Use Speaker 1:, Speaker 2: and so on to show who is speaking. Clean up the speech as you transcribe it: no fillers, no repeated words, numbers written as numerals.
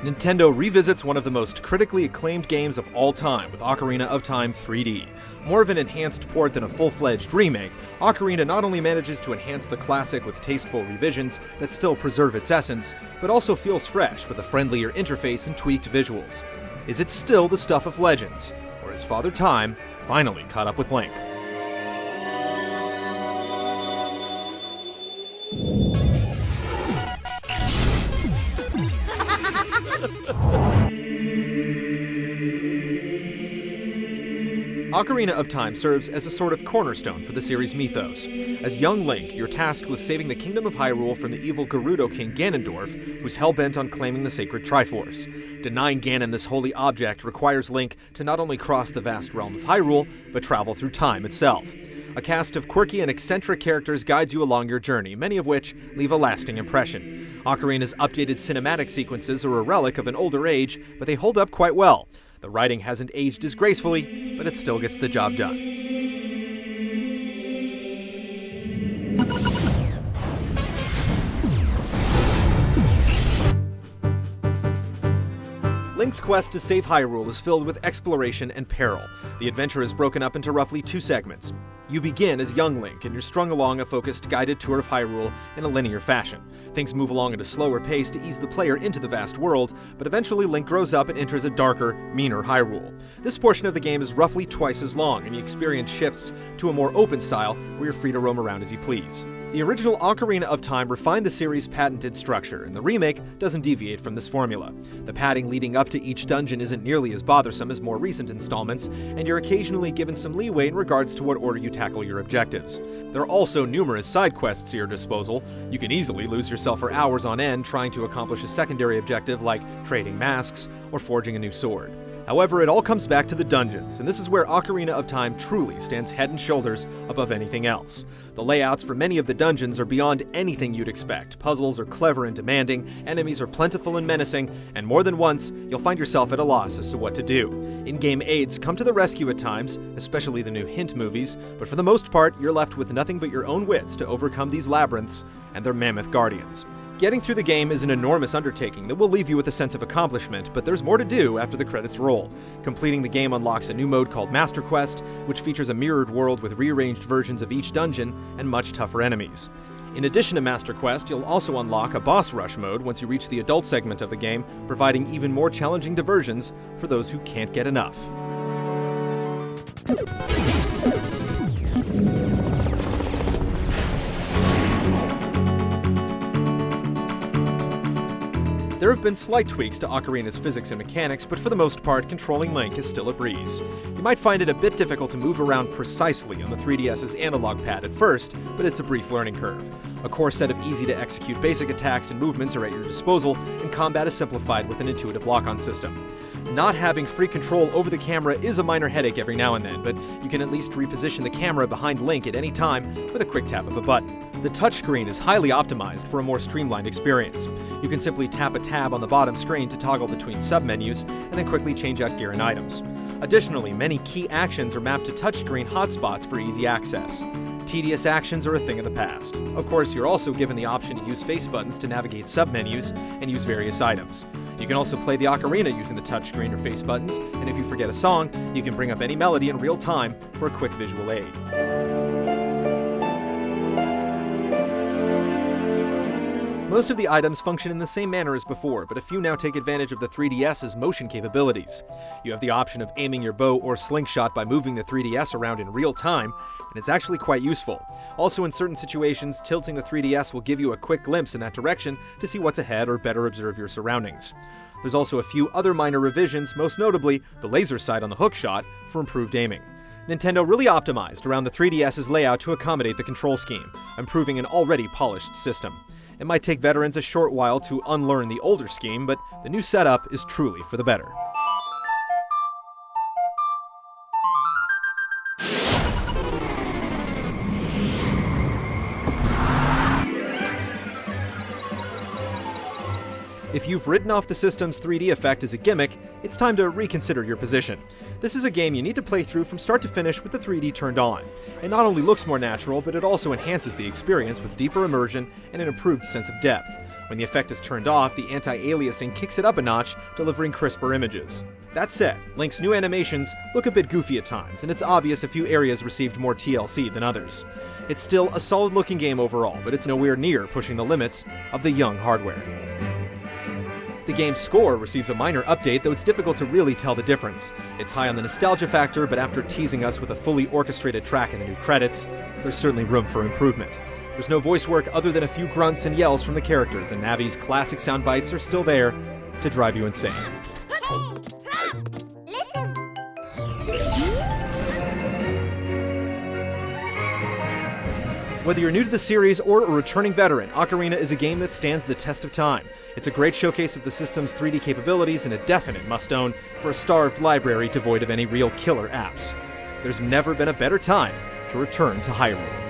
Speaker 1: Nintendo revisits one of the most critically acclaimed games of all time with Ocarina of Time 3D. More of an enhanced port than a full-fledged remake, Ocarina not only manages to enhance the classic with tasteful revisions that still preserve its essence, but also feels fresh with a friendlier interface and tweaked visuals. Is it still the stuff of legends, or is Father Time finally caught up with Link? Ocarina of Time serves as a sort of cornerstone for the series' mythos. As young Link, you're tasked with saving the Kingdom of Hyrule from the evil Gerudo King Ganondorf, who's hell-bent on claiming the sacred Triforce. Denying Ganon this holy object requires Link to not only cross the vast realm of Hyrule, but travel through time itself. A cast of quirky and eccentric characters guides you along your journey, many of which leave a lasting impression. Ocarina's updated cinematic sequences are a relic of an older age, but they hold up quite well. The writing hasn't aged as gracefully, but it still gets the job done. Link's quest to save Hyrule is filled with exploration and peril. The adventure is broken up into roughly two segments. You begin as young Link, and you're strung along a focused guided tour of Hyrule in a linear fashion. Things move along at a slower pace to ease the player into the vast world, but eventually Link grows up and enters a darker, meaner Hyrule. This portion of the game is roughly twice as long, and the experience shifts to a more open style where you're free to roam around as you please. The original Ocarina of Time refined the series' patented structure, and the remake doesn't deviate from this formula. The padding leading up to each dungeon isn't nearly as bothersome as more recent installments, and you're occasionally given some leeway in regards to what order you tackle your objectives. There are also numerous side quests at your disposal. You can easily lose yourself for hours on end trying to accomplish a secondary objective like trading masks or forging a new sword. However, it all comes back to the dungeons, and this is where Ocarina of Time truly stands head and shoulders above anything else. The layouts for many of the dungeons are beyond anything you'd expect. Puzzles are clever and demanding, enemies are plentiful and menacing, and more than once, you'll find yourself at a loss as to what to do. In-game aids come to the rescue at times, especially the new Hint movies, but for the most part, you're left with nothing but your own wits to overcome these labyrinths and their mammoth guardians. Getting through the game is an enormous undertaking that will leave you with a sense of accomplishment, but there's more to do after the credits roll. Completing the game unlocks a new mode called Master Quest, which features a mirrored world with rearranged versions of each dungeon and much tougher enemies. In addition to Master Quest, you'll also unlock a boss rush mode once you reach the adult segment of the game, providing even more challenging diversions for those who can't get enough. There have been slight tweaks to Ocarina's physics and mechanics, but for the most part, controlling Link is still a breeze. You might find it a bit difficult to move around precisely on the 3DS's analog pad at first, but it's a brief learning curve. A core set of easy-to-execute basic attacks and movements are at your disposal, and combat is simplified with an intuitive lock-on system. Not having free control over the camera is a minor headache every now and then, but you can at least reposition the camera behind Link at any time with a quick tap of a button. The touchscreen is highly optimized for a more streamlined experience. You can simply tap a tab on the bottom screen to toggle between sub-menus, and then quickly change out gear and items. Additionally, many key actions are mapped to touchscreen hotspots for easy access. Tedious actions are a thing of the past. Of course, you're also given the option to use face buttons to navigate sub-menus and use various items. You can also play the ocarina using the touchscreen or face buttons, and if you forget a song, you can bring up any melody in real time for a quick visual aid. Most of the items function in the same manner as before, but a few now take advantage of the 3DS's motion capabilities. You have the option of aiming your bow or slingshot by moving the 3DS around in real time, and it's actually quite useful. Also, in certain situations, tilting the 3DS will give you a quick glimpse in that direction to see what's ahead or better observe your surroundings. There's also a few other minor revisions, most notably the laser sight on the hookshot for improved aiming. Nintendo really optimized around the 3DS's layout to accommodate the control scheme, improving an already polished system. It might take veterans a short while to unlearn the older scheme, but the new setup is truly for the better. If you've written off the system's 3D effect as a gimmick, it's time to reconsider your position. This is a game you need to play through from start to finish with the 3D turned on. It not only looks more natural, but it also enhances the experience with deeper immersion and an improved sense of depth. When the effect is turned off, the anti-aliasing kicks it up a notch, delivering crisper images. That said, Link's new animations look a bit goofy at times, and it's obvious a few areas received more TLC than others. It's still a solid-looking game overall, but it's nowhere near pushing the limits of the young hardware. The game's score receives a minor update, though it's difficult to really tell the difference. It's high on the nostalgia factor, but after teasing us with a fully orchestrated track in the new credits, there's certainly room for improvement. There's no voice work other than a few grunts and yells from the characters, and Navi's classic sound bites are still there to drive you insane. Whether you're new to the series or a returning veteran, Ocarina is a game that stands the test of time. It's a great showcase of the system's 3D capabilities and a definite must-own for a starved library devoid of any real killer apps. There's never been a better time to return to Hyrule.